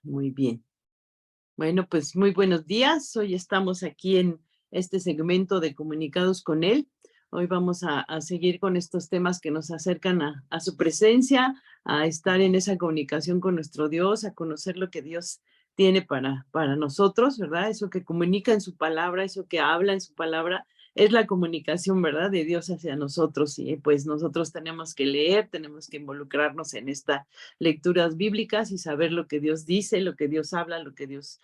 Muy bien. Bueno, pues muy buenos días. Hoy estamos aquí en este segmento de Comunicados con Él. Hoy vamos a seguir con estos temas que nos acercan a su presencia, a estar en esa comunicación con nuestro Dios, a conocer lo que Dios tiene para nosotros, ¿verdad? Eso que comunica en su palabra, eso que habla en su palabra, es la comunicación, ¿verdad? De Dios hacia nosotros. Y pues nosotros tenemos que leer, tenemos que involucrarnos en estas lecturas bíblicas y saber lo que Dios dice, lo que Dios habla, lo que Dios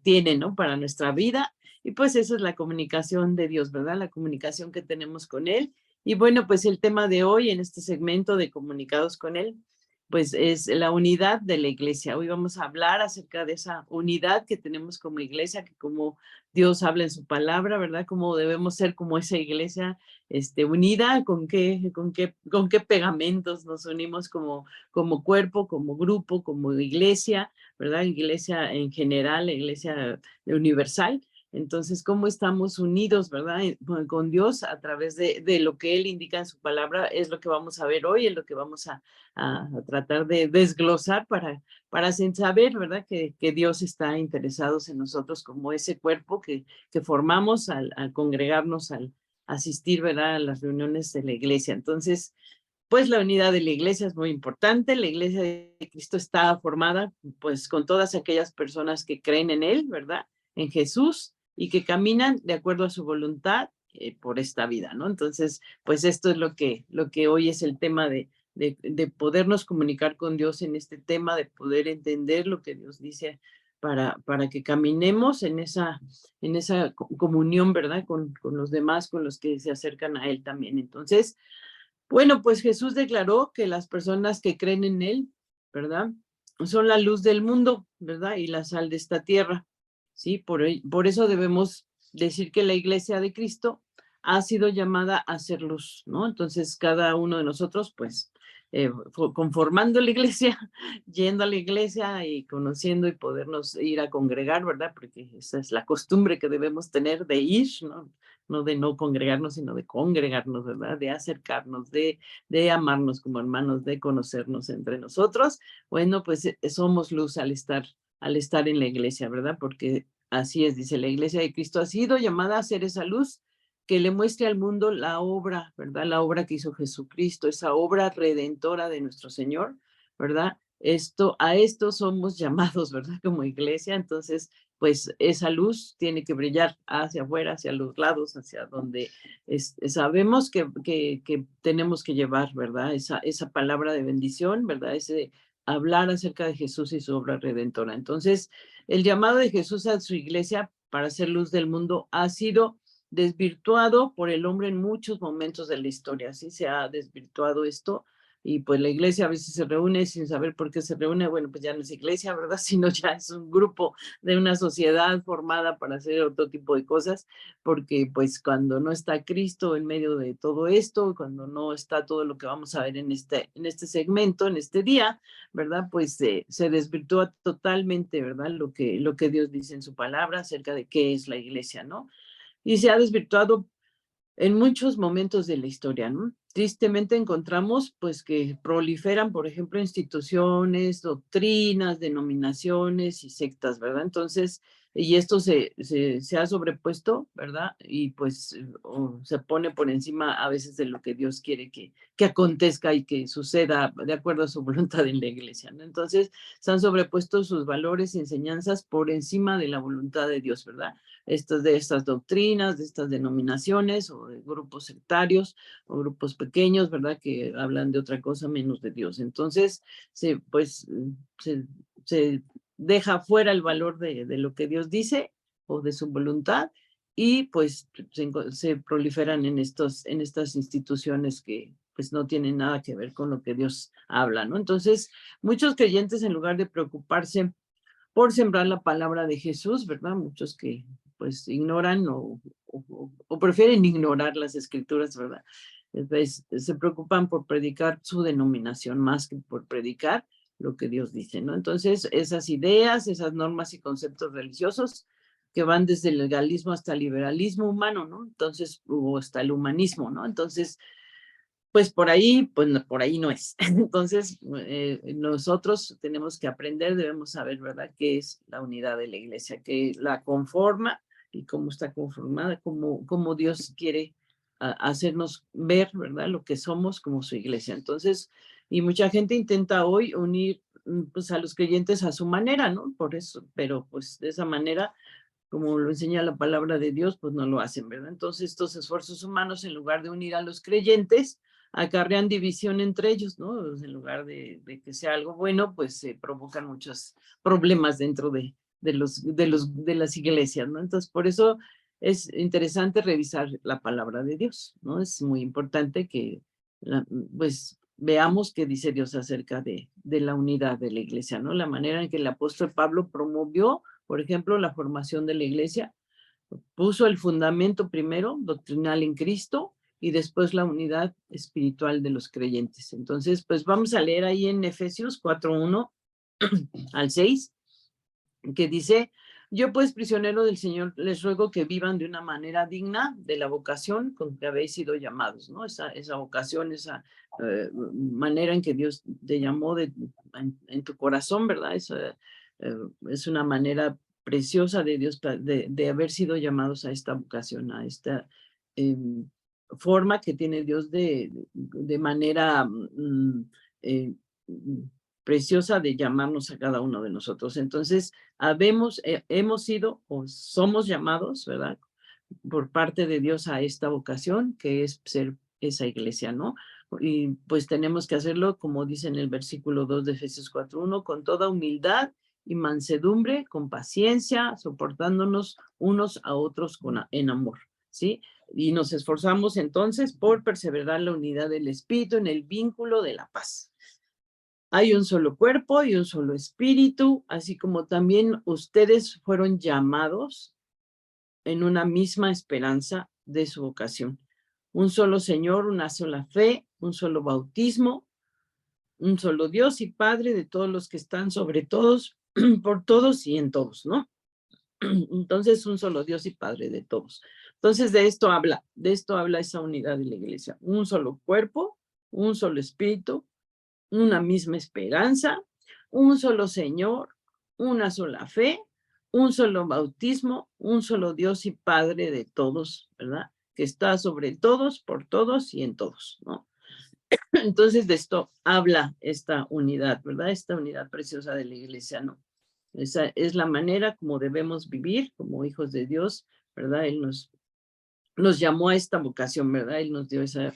tiene, ¿no? Para nuestra vida. Y pues eso es la comunicación de Dios, ¿verdad? La comunicación que tenemos con Él. Y bueno, pues el tema de hoy en este segmento de Comunicados con Él, pues es la unidad de la iglesia. Hoy vamos a hablar acerca de esa unidad que tenemos como iglesia, que como Dios habla en su palabra, ¿verdad? Cómo debemos ser como esa iglesia unida, con qué pegamentos nos unimos como cuerpo, como grupo, como iglesia, ¿verdad? Iglesia en general, la iglesia universal. Entonces, ¿cómo estamos unidos, verdad? Con Dios a través de lo que Él indica en su palabra, es lo que vamos a ver hoy, es lo que vamos a tratar de desglosar para saber, ¿verdad? Que Dios está interesado en nosotros como ese cuerpo que formamos al congregarnos, al asistir, ¿verdad? A las reuniones de la iglesia. Entonces, pues la unidad de la iglesia es muy importante. La iglesia de Cristo está formada pues con todas aquellas personas que creen en Él, ¿verdad? En Jesús y que caminan de acuerdo a su voluntad por esta vida, ¿no? Entonces, pues esto es lo que hoy es el tema de podernos comunicar con Dios en este tema, de poder entender lo que Dios dice para que caminemos en esa comunión, ¿verdad? Con los demás, con los que se acercan a Él también. Entonces, bueno, pues Jesús declaró que las personas que creen en Él, ¿verdad? Son la luz del mundo, ¿verdad? Y la sal de esta tierra, ¿sí? Por eso debemos decir que la iglesia de Cristo ha sido llamada a ser luz, ¿no? Entonces, cada uno de nosotros, pues, conformando la iglesia, yendo a la iglesia y conociendo y podernos ir a congregar, ¿verdad? Porque esa es la costumbre que debemos tener de ir, ¿no? No de no congregarnos, sino de congregarnos, ¿verdad? De acercarnos, de amarnos como hermanos, de conocernos entre nosotros. Bueno, pues somos luz al estar en la iglesia, ¿verdad? Porque así es, dice, la iglesia de Cristo ha sido llamada a ser esa luz que le muestre al mundo la obra, ¿verdad? La obra que hizo Jesucristo, esa obra redentora de nuestro Señor, ¿verdad? A esto somos llamados, ¿verdad? Como iglesia, entonces pues esa luz tiene que brillar hacia afuera, hacia los lados, hacia donde sabemos que tenemos que llevar, ¿verdad? Esa palabra de bendición, ¿verdad? Ese hablar acerca de Jesús y su obra redentora. Entonces, el llamado de Jesús a su iglesia para ser luz del mundo ha sido desvirtuado por el hombre en muchos momentos de la historia. Así se ha desvirtuado esto y pues la iglesia a veces se reúne sin saber por qué se reúne. Bueno, pues ya no es iglesia, ¿verdad? Sino ya es un grupo de una sociedad formada para hacer otro tipo de cosas, porque pues cuando no está Cristo en medio de todo esto, cuando no está todo lo que vamos a ver en este segmento, en este día, ¿verdad? Pues se desvirtúa totalmente, ¿verdad? Lo que Dios dice en su palabra acerca de qué es la iglesia, ¿no? Y se ha desvirtuado en muchos momentos de la historia, ¿no? Tristemente encontramos pues que proliferan, por ejemplo, instituciones, doctrinas, denominaciones y sectas, ¿verdad? Entonces, y esto se ha sobrepuesto, ¿verdad? Y pues se pone por encima a veces de lo que Dios quiere que acontezca y que suceda de acuerdo a su voluntad en la iglesia, ¿no? Entonces, se han sobrepuesto sus valores y enseñanzas por encima de la voluntad de Dios, ¿verdad? De estas doctrinas, de estas denominaciones o de grupos sectarios o grupos pequeños, ¿verdad? Que hablan de otra cosa menos de Dios. Entonces, pues, se deja fuera el valor de lo que Dios dice o de su voluntad y pues se proliferan en estas instituciones que pues no tienen nada que ver con lo que Dios habla, ¿no? Entonces, muchos creyentes en lugar de preocuparse por sembrar la palabra de Jesús, ¿verdad? Muchos que pues ignoran o prefieren ignorar las escrituras, ¿verdad? Entonces, se preocupan por predicar su denominación más que por predicar lo que Dios dice, ¿no? Entonces, esas ideas, esas normas y conceptos religiosos, que van desde el legalismo hasta el liberalismo humano, ¿no? Entonces, o hasta el humanismo, ¿no? Entonces, pues por ahí, pues por ahí no es. Entonces, nosotros tenemos que aprender, debemos saber, ¿verdad?, qué es la unidad de la iglesia, qué la conforma y cómo está conformada, cómo Dios quiere hacernos ver, ¿verdad?, lo que somos como su iglesia. Entonces, y mucha gente intenta hoy unir pues a los creyentes a su manera, ¿no? Por eso, pero pues de esa manera como lo enseña la palabra de Dios, pues no lo hacen, ¿verdad? Entonces, estos esfuerzos humanos, en lugar de unir a los creyentes, acarrean división entre ellos, ¿no? Pues, en lugar de que sea algo bueno, pues se provocan muchos problemas dentro de las iglesias, ¿no? Entonces, por eso es interesante revisar la palabra de Dios, ¿no? Es muy importante que, pues, veamos qué dice Dios acerca de la unidad de la iglesia, ¿no? La manera en que el apóstol Pablo promovió, por ejemplo, la formación de la iglesia, puso el fundamento primero, doctrinal en Cristo, y después la unidad espiritual de los creyentes. Entonces, pues vamos a leer ahí en Efesios 4:1 al 6, que dice, yo pues prisionero del Señor les ruego que vivan de una manera digna de la vocación con que habéis sido llamados, ¿no? Esa vocación, esa manera en que Dios te llamó en tu corazón, ¿verdad? Es una manera preciosa de Dios de haber sido llamados a esta vocación, a esta forma que tiene Dios de manera eh, preciosa de llamarnos a cada uno de nosotros. Entonces, hemos sido o somos llamados, ¿verdad?, por parte de Dios a esta vocación, que es ser esa iglesia, ¿no? Y pues tenemos que hacerlo, como dice en el versículo 2 de Efesios 4:1, con toda humildad y mansedumbre, con paciencia, soportándonos unos a otros en amor, ¿sí? Y nos esforzamos entonces por perseverar la unidad del espíritu en el vínculo de la paz. Hay un solo cuerpo y un solo espíritu, así como también ustedes fueron llamados en una misma esperanza de su vocación. Un solo Señor, una sola fe, un solo bautismo, un solo Dios y Padre de todos los que están sobre todos, por todos y en todos, ¿no? Entonces, un solo Dios y Padre de todos. Entonces, de esto habla esa unidad de la iglesia. Un solo cuerpo, un solo espíritu, una misma esperanza, un solo Señor, una sola fe, un solo bautismo, un solo Dios y Padre de todos, ¿verdad? Que está sobre todos, por todos y en todos, ¿no? Entonces de esto habla esta unidad, ¿verdad? Esta unidad preciosa de la iglesia, ¿no? Esa es la manera como debemos vivir como hijos de Dios, ¿verdad? Él nos llamó a esta vocación, ¿verdad? Él nos dio esa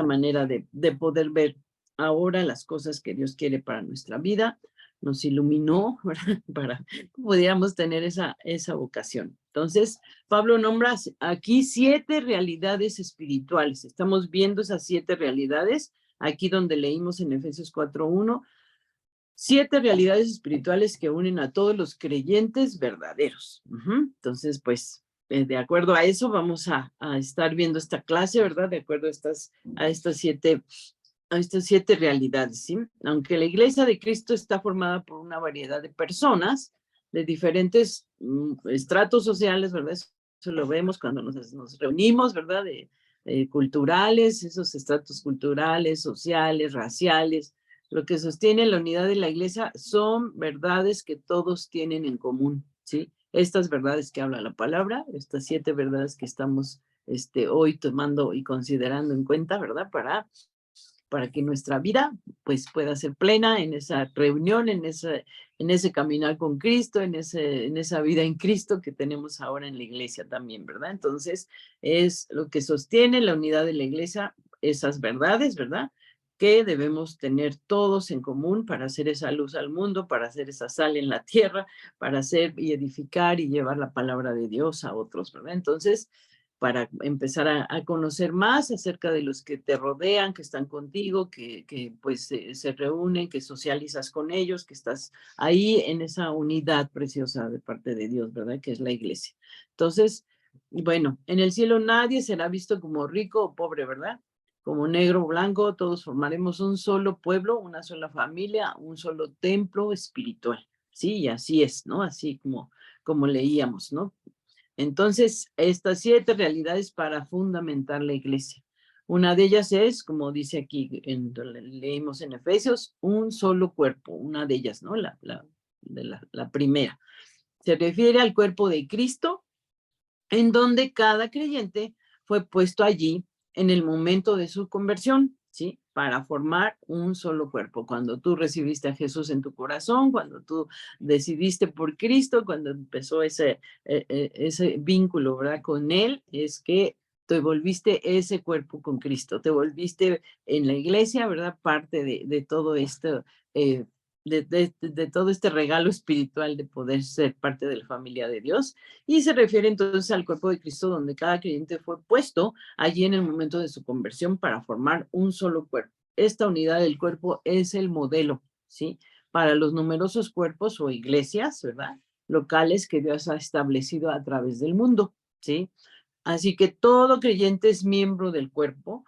manera de poder ver ahora las cosas que Dios quiere para nuestra vida, nos iluminó, ¿verdad?, para que pudiéramos tener esa vocación. Entonces, Pablo nombra aquí 7 realidades espirituales. Estamos viendo esas 7 realidades, aquí donde leímos en Efesios 4:1, 7 realidades espirituales que unen a todos los creyentes verdaderos. Entonces, pues, de acuerdo a eso, vamos a estar viendo esta clase, ¿verdad? De acuerdo a estas 7 realidades, ¿sí? Aunque la iglesia de Cristo está formada por una variedad de personas de diferentes estratos sociales, ¿verdad? Eso lo vemos cuando nos reunimos, ¿verdad? Culturales, esos estratos culturales, sociales, raciales. Lo que sostiene la unidad de la iglesia son verdades que todos tienen en común, ¿sí? Estas verdades que habla la palabra, estas 7 verdades que estamos hoy tomando y considerando en cuenta, ¿verdad? Para que nuestra vida pues pueda ser plena en esa reunión, en ese caminar con Cristo, en esa vida en Cristo que tenemos ahora en la iglesia también, ¿verdad? Entonces, es lo que sostiene la unidad de la iglesia, esas verdades, ¿verdad?, que debemos tener todos en común para hacer esa luz al mundo, para hacer esa sal en la tierra, para hacer y edificar y llevar la palabra de Dios a otros, ¿verdad? Entonces, para empezar a conocer más acerca de los que te rodean, que están contigo, que pues se reúnen, que socializas con ellos, que estás ahí en esa unidad preciosa de parte de Dios, ¿verdad? Que es la iglesia. Entonces, bueno, en el cielo nadie será visto como rico o pobre, ¿verdad? Como negro o blanco, todos formaremos un solo pueblo, una sola familia, un solo templo espiritual. Sí, y así es, ¿no? Así como leíamos, ¿no? Entonces, estas 7 realidades para fundamentar la iglesia. Una de ellas es, como dice aquí, leímos en Efesios, un solo cuerpo, una de ellas, ¿no? La primera. Se refiere al cuerpo de Cristo, en donde cada creyente fue puesto allí en el momento de su conversión, ¿sí? Para formar un solo cuerpo. Cuando tú recibiste a Jesús en tu corazón, cuando tú decidiste por Cristo, cuando empezó ese vínculo, ¿verdad? Con Él, es que te volviste ese cuerpo con Cristo, te volviste en la iglesia, ¿verdad? Parte de todo esto, de todo este regalo espiritual de poder ser parte de la familia de Dios. Y se refiere entonces al cuerpo de Cristo, donde cada creyente fue puesto allí en el momento de su conversión para formar un solo cuerpo. Esta unidad del cuerpo es el modelo, ¿sí? Para los numerosos cuerpos o iglesias, ¿verdad? Locales que Dios ha establecido a través del mundo, ¿sí? Así que todo creyente es miembro del cuerpo,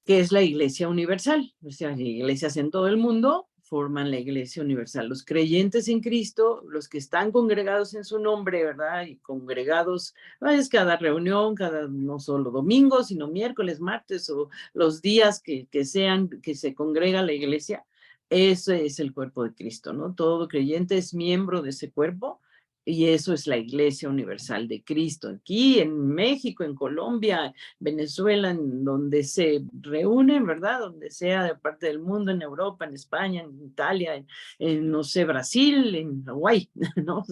que es la Iglesia Universal. O sea, iglesias en todo el mundo forman la Iglesia Universal. Los creyentes en Cristo, los que están congregados en su nombre, ¿verdad? Y congregados, es cada reunión, no solo domingo, sino miércoles, martes o los días que sean, que se congrega la iglesia. Ese es el cuerpo de Cristo, ¿no? Todo creyente es miembro de ese cuerpo. Y eso es la Iglesia Universal de Cristo. Aquí en México, en Colombia, Venezuela, en donde se reúnen, ¿verdad? Donde sea de parte del mundo, en Europa, en España, en Italia, no sé, Brasil, en Hawái, ¿no?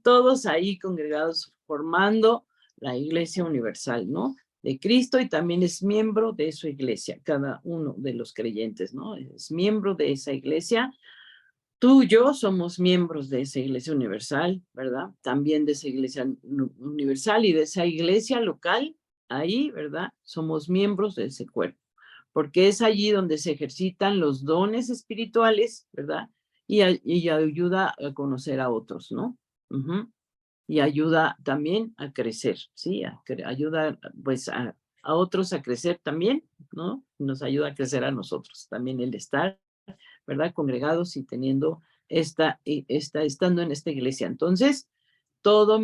Todos ahí congregados formando la Iglesia Universal, ¿no? De Cristo, y también es miembro de su iglesia, cada uno de los creyentes, ¿no? Es miembro de esa iglesia. Tú y yo somos miembros de esa iglesia universal, ¿verdad? También de esa iglesia universal y de esa iglesia local, ahí, ¿verdad? Somos miembros de ese cuerpo, porque es allí donde se ejercitan los dones espirituales, ¿verdad? Y ayuda a conocer a otros, ¿no? Ujú. Y ayuda también a crecer, ¿sí? Ayuda, pues, a otros a crecer también, ¿no? Nos ayuda a crecer a nosotros también el estar, ¿verdad? Congregados y teniendo estando en esta iglesia. Entonces, todo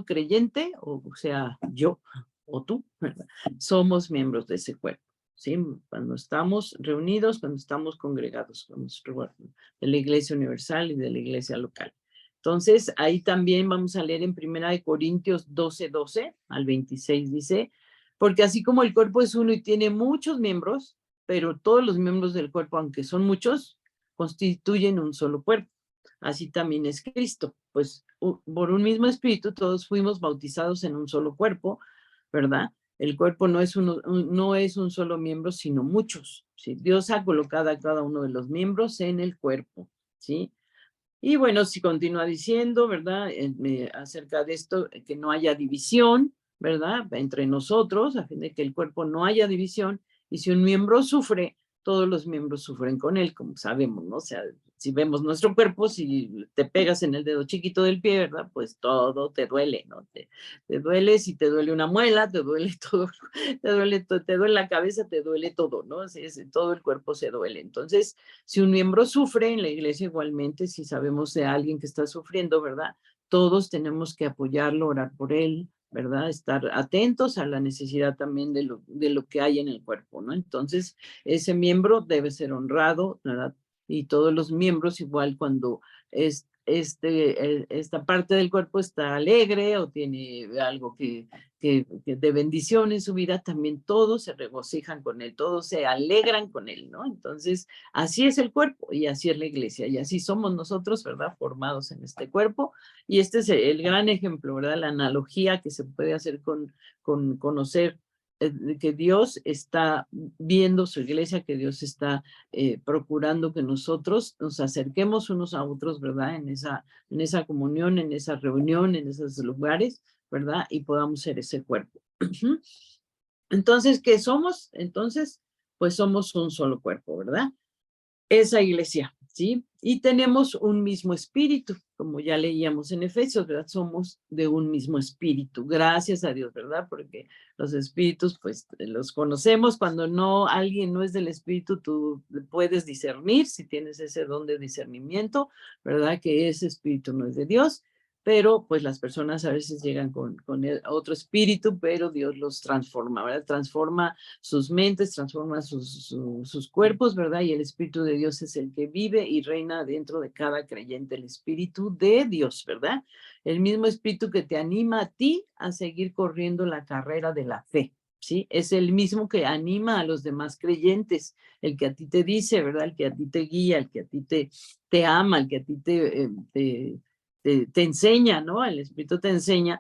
creyente, o sea, yo o tú, ¿verdad? Somos miembros de ese cuerpo, ¿sí? Cuando estamos reunidos, cuando estamos congregados, de la iglesia universal y de la iglesia local. Entonces, ahí también vamos a leer en 1 Corintios 12 al 26, dice, porque así como el cuerpo es uno y tiene muchos miembros, pero todos los miembros del cuerpo, aunque son muchos, constituyen un solo cuerpo. Así también es Cristo, pues por un mismo espíritu todos fuimos bautizados en un solo cuerpo, ¿verdad? El cuerpo no es un solo miembro, sino muchos, ¿sí? Dios ha colocado a cada uno de los miembros en el cuerpo, ¿sí? Y bueno, si continúa diciendo, ¿verdad? Acerca de esto, que no haya división, ¿verdad? Entre nosotros, a fin de que el cuerpo no haya división, y si un miembro sufre, todos los miembros sufren con él, como sabemos, ¿no? O sea, si vemos nuestro cuerpo, si te pegas en el dedo chiquito del pie, ¿verdad? Pues todo te duele, ¿no? Te duele, si te duele una muela, te duele todo, te duele la cabeza, te duele todo, ¿no? Todo el cuerpo se duele. Entonces, si un miembro sufre en la iglesia igualmente, si sabemos de alguien que está sufriendo, ¿verdad? Todos tenemos que apoyarlo, orar por él, ¿verdad? Estar atentos a la necesidad también de lo que hay en el cuerpo, ¿no? Entonces, ese miembro debe ser honrado, ¿verdad? Y todos los miembros, igual cuando esta parte del cuerpo está alegre o tiene algo que de bendición en su vida, también todos se regocijan con él, todos se alegran con él, ¿no? Entonces, así es el cuerpo y así es la iglesia y así somos nosotros, ¿verdad? Formados en este cuerpo, y este es el gran ejemplo, ¿verdad? La analogía que se puede hacer con conocer que Dios está viendo su iglesia, que Dios está procurando que nosotros nos acerquemos unos a otros, ¿verdad? En esa comunión, en esa reunión, en esos lugares, ¿verdad? Y podamos ser ese cuerpo. Entonces, ¿qué somos? Entonces, pues somos un solo cuerpo, ¿verdad? Esa iglesia, ¿sí? Y tenemos un mismo espíritu, como ya leíamos en Efesios, ¿verdad? Somos de un mismo espíritu, gracias a Dios, ¿verdad? Porque los espíritus, pues, los conocemos. Cuando alguien no es del espíritu, tú puedes discernir, si tienes ese don de discernimiento, ¿verdad? Que ese espíritu no es de Dios. pero pues las personas a veces llegan con otro espíritu, pero Dios los transforma, ¿verdad? Transforma sus mentes, transforma sus cuerpos, ¿verdad? Y el Espíritu de Dios es el que vive y reina dentro de cada creyente, el Espíritu de Dios, ¿verdad? El mismo Espíritu que te anima a ti a seguir corriendo la carrera de la fe. ¿Sí? Es el mismo que anima a los demás creyentes, el que a ti te dice, ¿verdad? El que a ti te guía, el que a ti te ama, el que a ti te enseña, ¿no? El Espíritu te enseña,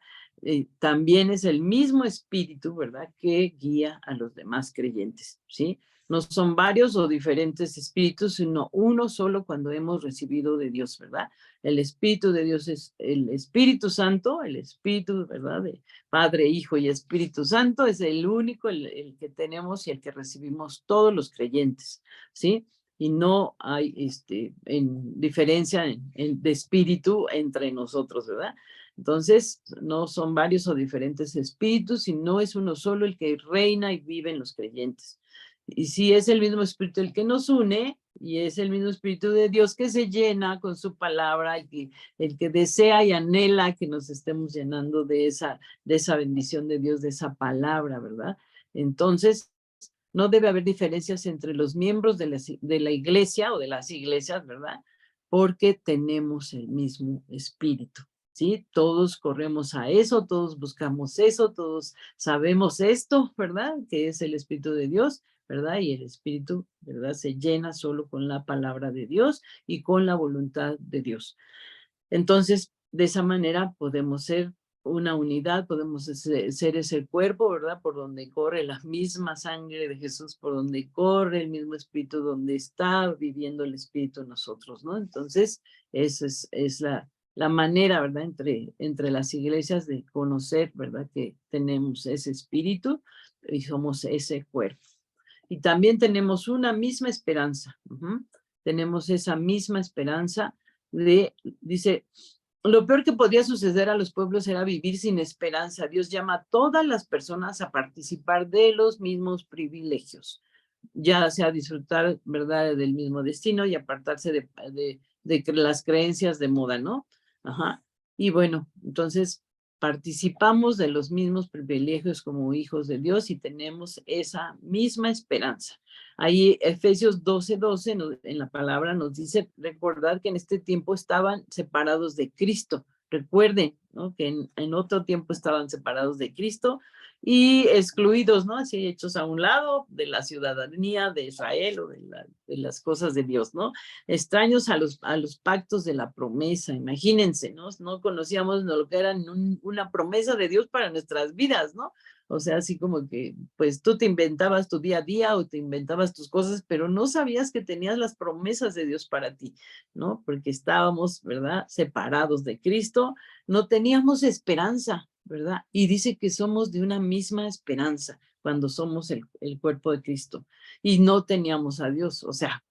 también es el mismo Espíritu, ¿verdad? Que guía a los demás creyentes, ¿sí? No son varios o diferentes espíritus, sino uno solo cuando hemos recibido de Dios, ¿verdad? El Espíritu de Dios es el Espíritu Santo, el Espíritu, ¿verdad? De Padre, Hijo y Espíritu Santo, es el único, el que tenemos y el que recibimos todos los creyentes, ¿sí? Y no hay en diferencia de espíritu entre nosotros, ¿verdad? Entonces, no son varios o diferentes espíritus, sino es uno solo el que reina y vive en los creyentes. Y si es el mismo espíritu el que nos une, y es el mismo espíritu de Dios que se llena con su palabra, el que desea y anhela que nos estemos llenando de esa bendición de Dios, de esa palabra, ¿verdad? Entonces, no debe haber diferencias entre los miembros de la iglesia o de las iglesias, ¿verdad? Porque tenemos el mismo espíritu, ¿sí? Todos corremos a eso, todos buscamos eso, todos sabemos esto, ¿verdad? Que es el Espíritu de Dios, ¿verdad? Y el Espíritu, ¿verdad? Se llena solo con la palabra de Dios y con la voluntad de Dios. Entonces, de esa manera podemos ser una unidad, podemos ser ese cuerpo, ¿verdad? Por donde corre la misma sangre de Jesús, por donde corre el mismo espíritu, donde está viviendo el espíritu en nosotros, ¿no? Entonces, esa es la manera, ¿verdad? Entre las iglesias de conocer, ¿verdad? Que tenemos ese espíritu y somos ese cuerpo. Y también tenemos una misma esperanza. Tenemos esa misma esperanza dice, lo peor que podía suceder a los pueblos era vivir sin esperanza. Dios llama a todas las personas a participar de los mismos privilegios, ya sea disfrutar, ¿verdad?, del mismo destino y apartarse de las creencias de moda, ¿no? Ajá. Y bueno, entonces participamos de los mismos privilegios como hijos de Dios y tenemos esa misma esperanza. Ahí Efesios 12:12 en la palabra nos dice, recordar que en este tiempo estaban separados de Cristo. Recuerden, ¿no? Que en otro tiempo estaban separados de Cristo y excluidos, ¿no? Así hechos a un lado de la ciudadanía de Israel o de las cosas de Dios, ¿no? Extraños a los pactos de la promesa, imagínense, ¿no? No conocíamos lo que era una promesa de Dios para nuestras vidas, ¿no? O sea, así como que, pues tú te inventabas tu día a día o te inventabas tus cosas, pero no sabías que tenías las promesas de Dios para ti, ¿no? Porque estábamos, ¿verdad? Separados de Cristo, no teníamos esperanza, ¿verdad? Y dice que somos de una misma esperanza cuando somos el cuerpo de Cristo y no teníamos a Dios, o sea,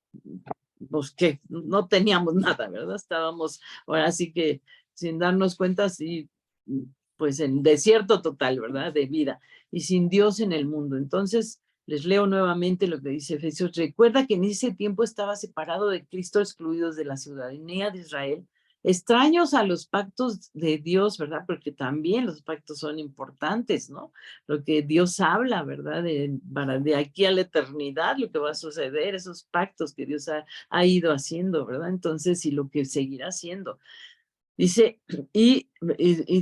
pues que no teníamos nada, ¿verdad? Estábamos ahora sí que sin darnos cuenta, sí, pues en desierto total, ¿verdad? De vida y sin Dios en el mundo. Entonces, les leo nuevamente lo que dice Efesios. Recuerda que en ese tiempo estaba separado de Cristo, excluidos de la ciudadanía de Israel, extraños a los pactos de Dios, ¿verdad? Porque también los pactos son importantes, ¿no? Lo que Dios habla, ¿verdad? De aquí a la eternidad, lo que va a suceder, esos pactos que Dios ha ido haciendo, ¿verdad? Entonces, y lo que seguirá haciendo. Dice, y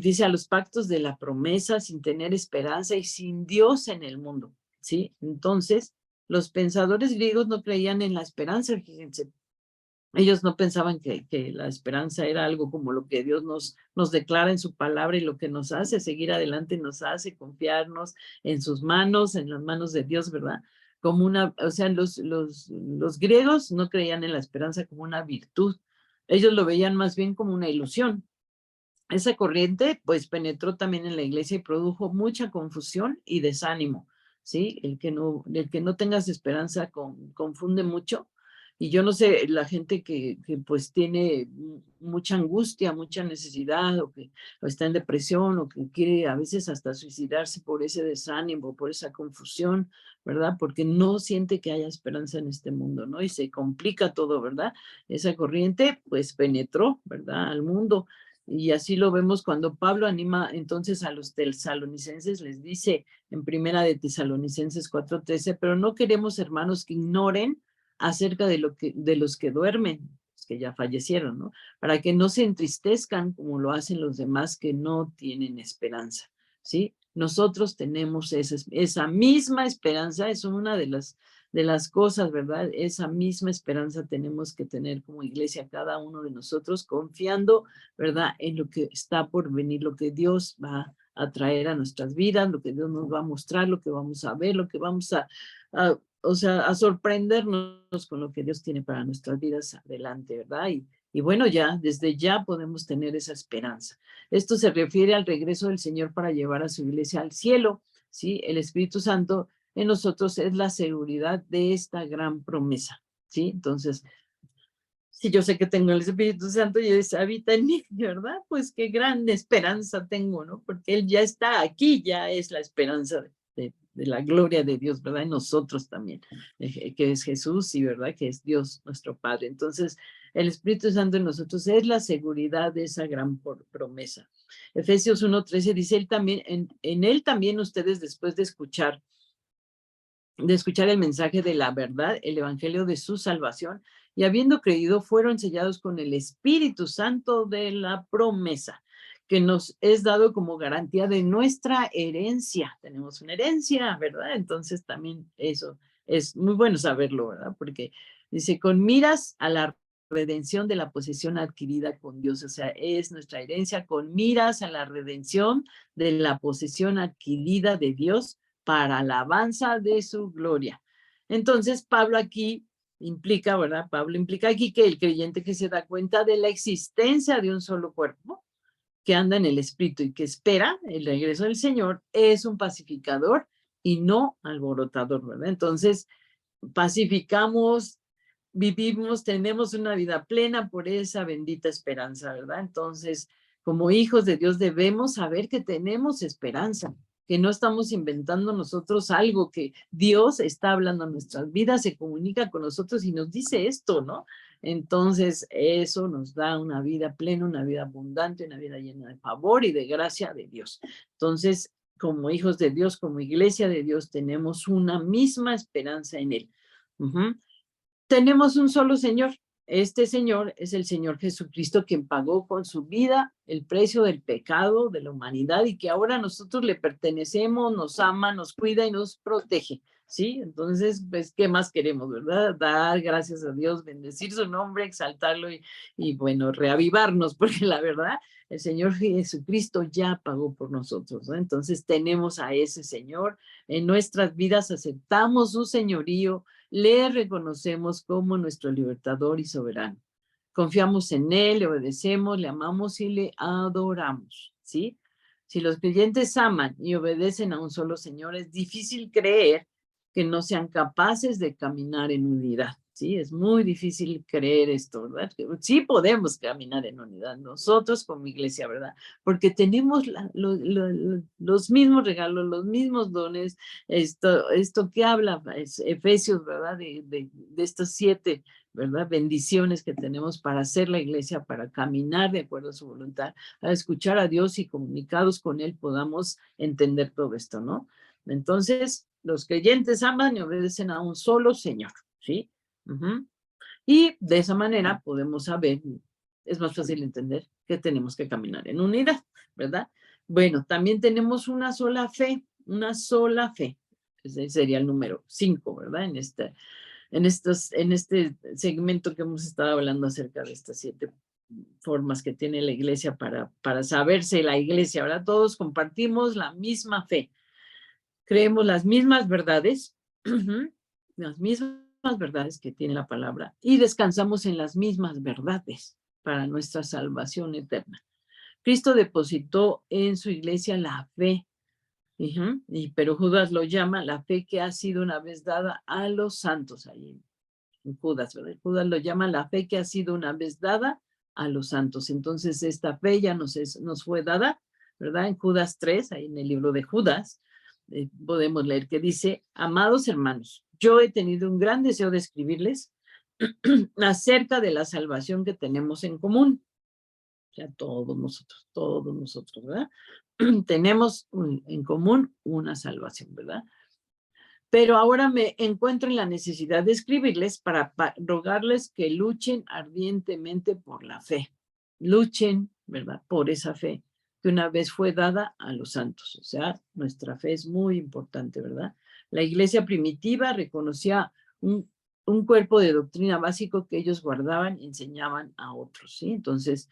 dice a los pactos de la promesa sin tener esperanza y sin Dios en el mundo, ¿sí? Entonces, los pensadores griegos no creían en la esperanza, fíjense. Ellos no pensaban que la esperanza era algo como lo que Dios nos declara en su palabra y lo que nos hace seguir adelante, nos hace confiarnos en sus manos, en las manos de Dios, ¿verdad? Como o sea, los griegos no creían en la esperanza como una virtud, ellos lo veían más bien como una ilusión. Esa corriente, pues, penetró también en la iglesia y produjo mucha confusión y desánimo, ¿sí? El que no tengas esperanza confunde mucho. Y yo no sé, la gente que pues tiene mucha angustia, mucha necesidad, o está en depresión, o que quiere a veces hasta suicidarse por ese desánimo, por esa confusión, ¿verdad? Porque no siente que haya esperanza en este mundo, ¿no? Y se complica todo, ¿verdad? Esa corriente, pues, penetró, ¿verdad? Al mundo Y así lo vemos cuando Pablo anima entonces a los tesalonicenses, les dice en primera de Tesalonicenses 4:13, pero no queremos, hermanos, que ignoren acerca de los que duermen, los que ya fallecieron, ¿no? Para que no se entristezcan como lo hacen los demás que no tienen esperanza, ¿sí? Nosotros tenemos esa misma esperanza, es una de las cosas, ¿verdad? Esa misma esperanza tenemos que tener como iglesia cada uno de nosotros, confiando, ¿verdad? En lo que está por venir, lo que Dios va a traer a nuestras vidas, lo que Dios nos va a mostrar, lo que vamos a ver, lo que vamos o sea, a sorprendernos con lo que Dios tiene para nuestras vidas adelante, ¿verdad? Y bueno, ya, desde ya podemos tener esa esperanza. Esto se refiere al regreso del Señor para llevar a su iglesia al cielo, ¿sí? El Espíritu Santo en nosotros es la seguridad de esta gran promesa, ¿sí? Entonces, si yo sé que tengo el Espíritu Santo y habita en mí, ¿verdad? Pues qué gran esperanza tengo, ¿no? Porque Él ya está aquí, ya es la esperanza de la gloria de Dios, ¿verdad? En nosotros también, que es Jesús y, ¿verdad? Que es Dios nuestro Padre. Entonces, el Espíritu Santo en nosotros es la seguridad de esa gran promesa. Efesios 1:13 dice, él también, en Él también ustedes después de escuchar el mensaje de la verdad, el evangelio de su salvación, y habiendo creído, fueron sellados con el Espíritu Santo de la promesa, que nos es dado como garantía de nuestra herencia. Tenemos una herencia, ¿verdad? Entonces también eso es muy bueno saberlo, ¿verdad? Porque dice, con miras a la redención de la posesión adquirida con Dios, o sea, es nuestra herencia con miras a la redención de la posesión adquirida de Dios para alabanza de su gloria. Entonces, Pablo aquí implica, ¿verdad? Pablo implica aquí que el creyente que se da cuenta de la existencia de un solo cuerpo, que anda en el espíritu y que espera el regreso del Señor, es un pacificador y no alborotador, ¿verdad? Entonces, pacificamos, vivimos, tenemos una vida plena por esa bendita esperanza, ¿verdad? Entonces, como hijos de Dios debemos saber que tenemos esperanza, que no estamos inventando nosotros algo, que Dios está hablando en nuestras vidas, se comunica con nosotros y nos dice esto, ¿no? Entonces, eso nos da una vida plena, una vida abundante, una vida llena de favor y de gracia de Dios. Entonces, como hijos de Dios, como iglesia de Dios, tenemos una misma esperanza en Él. Tenemos un solo Señor. Este Señor es el Señor Jesucristo, quien pagó con su vida el precio del pecado de la humanidad y que ahora nosotros le pertenecemos, nos ama, nos cuida y nos protege, ¿sí? Entonces, pues, ¿qué más queremos, verdad? Dar gracias a Dios, bendecir su nombre, exaltarlo y bueno, reavivarnos, porque la verdad, el Señor Jesucristo ya pagó por nosotros, ¿no? Entonces, tenemos a ese Señor en nuestras vidas, aceptamos su señorío, le reconocemos como nuestro libertador y soberano. Confiamos en Él, le obedecemos, le amamos y le adoramos, ¿sí? Si los creyentes aman y obedecen a un solo Señor, es difícil creer que no sean capaces de caminar en unidad, ¿sí? Es muy difícil creer esto, ¿verdad? Sí podemos caminar en unidad, nosotros como iglesia, ¿verdad? Porque tenemos los mismos regalos, los mismos dones, esto que habla es Efesios, ¿verdad? De estos 7, ¿verdad? Bendiciones que tenemos para hacer la iglesia, para caminar de acuerdo a su voluntad, a escuchar a Dios y comunicados con Él podamos entender todo esto, ¿no? Entonces, los creyentes aman y obedecen a un solo Señor, ¿sí? Y de esa manera podemos saber, es más fácil entender que tenemos que caminar en unidad, ¿verdad? Bueno, también tenemos una sola fe, una sola fe. Ese sería el número 5, ¿verdad? En este segmento que hemos estado hablando acerca de estas 7 formas que tiene la iglesia para saberse la iglesia, ¿verdad? Todos compartimos la misma fe, creemos las mismas verdades, las mismas verdades que tiene la palabra y descansamos en las mismas verdades para nuestra salvación eterna. Cristo depositó en su iglesia la fe, pero Judas lo llama la fe que ha sido una vez dada a los santos, ahí en Judas, ¿verdad? Judas lo llama la fe que ha sido una vez dada a los santos. Entonces esta fe ya nos fue dada, ¿verdad? En Judas 3, ahí en el libro de Judas, podemos leer que dice, amados hermanos, yo he tenido un gran deseo de escribirles acerca de la salvación que tenemos en común. sea, todos nosotros, ¿verdad? Tenemos en común una salvación, ¿verdad? Pero ahora me encuentro en la necesidad de escribirles para rogarles que luchen ardientemente por la fe. Luchen, ¿verdad? Por esa fe que una vez fue dada a los santos. O sea, nuestra fe es muy importante, ¿verdad? La iglesia primitiva reconocía un cuerpo de doctrina básico que ellos guardaban y enseñaban a otros, ¿sí? Entonces,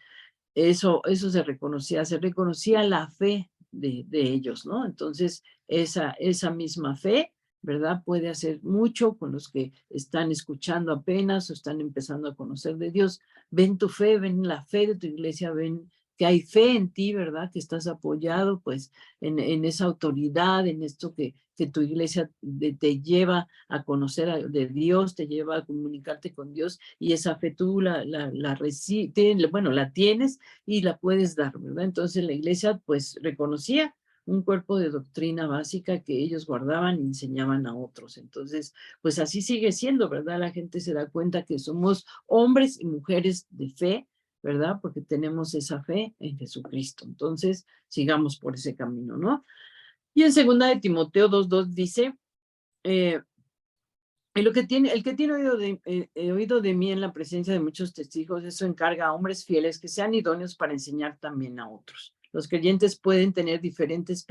eso se reconocía la fe de ellos, ¿no? Entonces, esa misma fe, ¿verdad? Puede hacer mucho con los que están escuchando apenas o están empezando a conocer de Dios. Ven tu fe, ven la fe de tu iglesia, ven que hay fe en ti, ¿verdad? Que estás apoyado, pues, en esa autoridad, en esto que tu iglesia te lleva a conocer de Dios, te lleva a comunicarte con Dios, y esa fe tú bueno, la tienes y la puedes dar, ¿verdad? Entonces la iglesia pues reconocía un cuerpo de doctrina básica que ellos guardaban y enseñaban a otros. Entonces, pues así sigue siendo, ¿verdad? La gente se da cuenta que somos hombres y mujeres de fe, ¿verdad? Porque tenemos esa fe en Jesucristo. Entonces, sigamos por ese camino, ¿no? Y en 2 de Timoteo 2:2 dice, el que tiene oído de mí en la presencia de muchos testigos, eso encarga a hombres fieles que sean idóneos para enseñar también a otros. Los creyentes pueden tener diferentes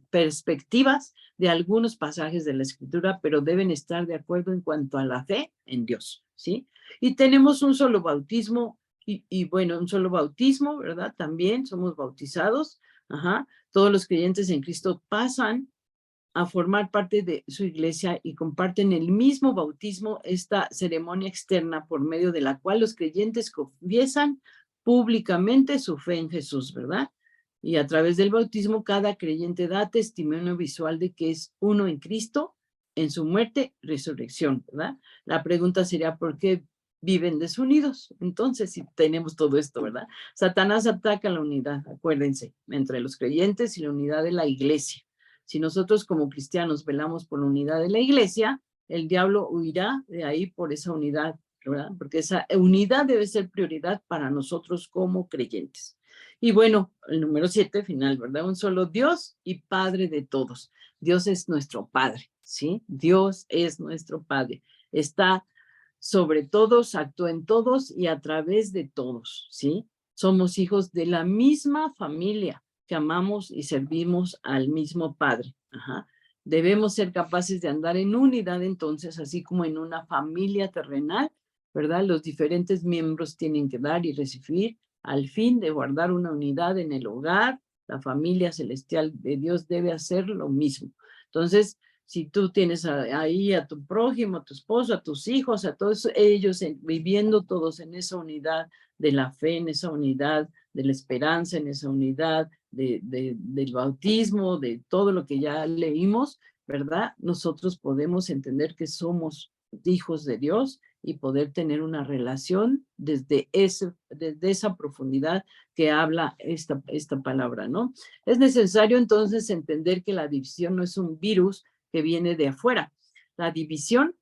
perspectivas de algunos pasajes de la Escritura, pero deben estar de acuerdo en cuanto a la fe en Dios, ¿sí? Y tenemos un solo bautismo, y bueno, un solo bautismo, ¿verdad? También somos bautizados, ajá. Todos los creyentes en Cristo pasan a formar parte de su iglesia y comparten el mismo bautismo, esta ceremonia externa por medio de la cual los creyentes confiesan públicamente su fe en Jesús, ¿verdad? Y a través del bautismo cada creyente da testimonio visual de que es uno en Cristo, en su muerte, resurrección, ¿verdad? La pregunta sería, ¿por qué viven desunidos? Entonces, si tenemos todo esto, ¿verdad? Satanás ataca la unidad, acuérdense, entre los creyentes y la unidad de la iglesia. Si nosotros como cristianos velamos por la unidad de la iglesia, el diablo huirá de ahí por esa unidad, ¿verdad? Porque esa unidad debe ser prioridad para nosotros como creyentes. Y bueno, el número 7, final, ¿verdad? Un solo Dios y Padre de todos. Dios es nuestro Padre, ¿sí? Dios es nuestro Padre. Está sobre todos, actúa en todos y a través de todos, ¿sí? Somos hijos de la misma familia, que amamos y servimos al mismo Padre. Ajá. Debemos ser capaces de andar en unidad entonces, así como en una familia terrenal, ¿verdad? Los diferentes miembros tienen que dar y recibir al fin de guardar una unidad en el hogar. La familia celestial de Dios debe hacer lo mismo. Entonces, si tú tienes ahí a tu prójimo, a tu esposo, a tus hijos, a todos ellos viviendo todos en esa unidad de la fe, en esa unidad de la esperanza, en esa unidad del bautismo, de todo lo que ya leímos, ¿verdad? Nosotros podemos entender que somos hijos de Dios y poder tener una relación desde esa profundidad que habla esta palabra, ¿no? Es necesario entonces entender que la división no es un virus que viene de afuera. La división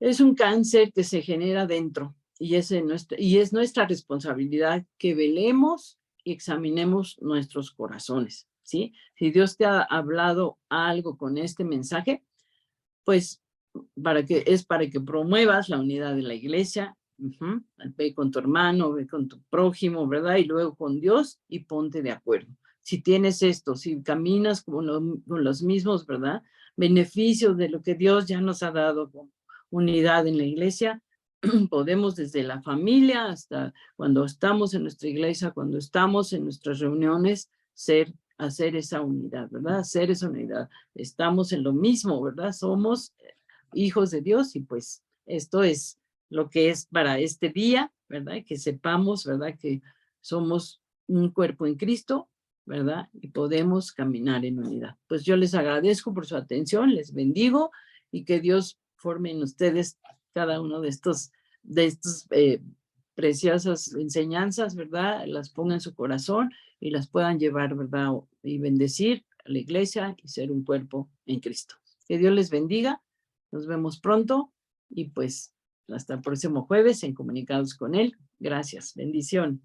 es un cáncer que se genera dentro y es nuestra responsabilidad que velemos y examinemos nuestros corazones, ¿sí? Si Dios te ha hablado algo con este mensaje, pues para que promuevas la unidad de la iglesia. Ve con tu hermano, ve con tu prójimo, ¿verdad? Y luego con Dios y ponte de acuerdo. Si tienes esto, si caminas con los mismos, ¿verdad? Beneficios de lo que Dios ya nos ha dado como unidad en la iglesia, podemos desde la familia hasta cuando estamos en nuestra iglesia, cuando estamos en nuestras reuniones, hacer esa unidad, ¿verdad? Hacer esa unidad. Estamos en lo mismo, ¿verdad? Somos hijos de Dios y pues esto es lo que es para este día, ¿verdad? Que sepamos, ¿verdad? Que somos un cuerpo en Cristo, ¿verdad? Y podemos caminar en unidad. Pues yo les agradezco por su atención, les bendigo y que Dios forme en ustedes cada uno de estos preciosas enseñanzas, ¿verdad? Las ponga en su corazón y las puedan llevar, ¿verdad? Y bendecir a la iglesia y ser un cuerpo en Cristo. Que Dios les bendiga. Nos vemos pronto y pues hasta el próximo jueves en Comunicados con Él. Gracias. Bendición.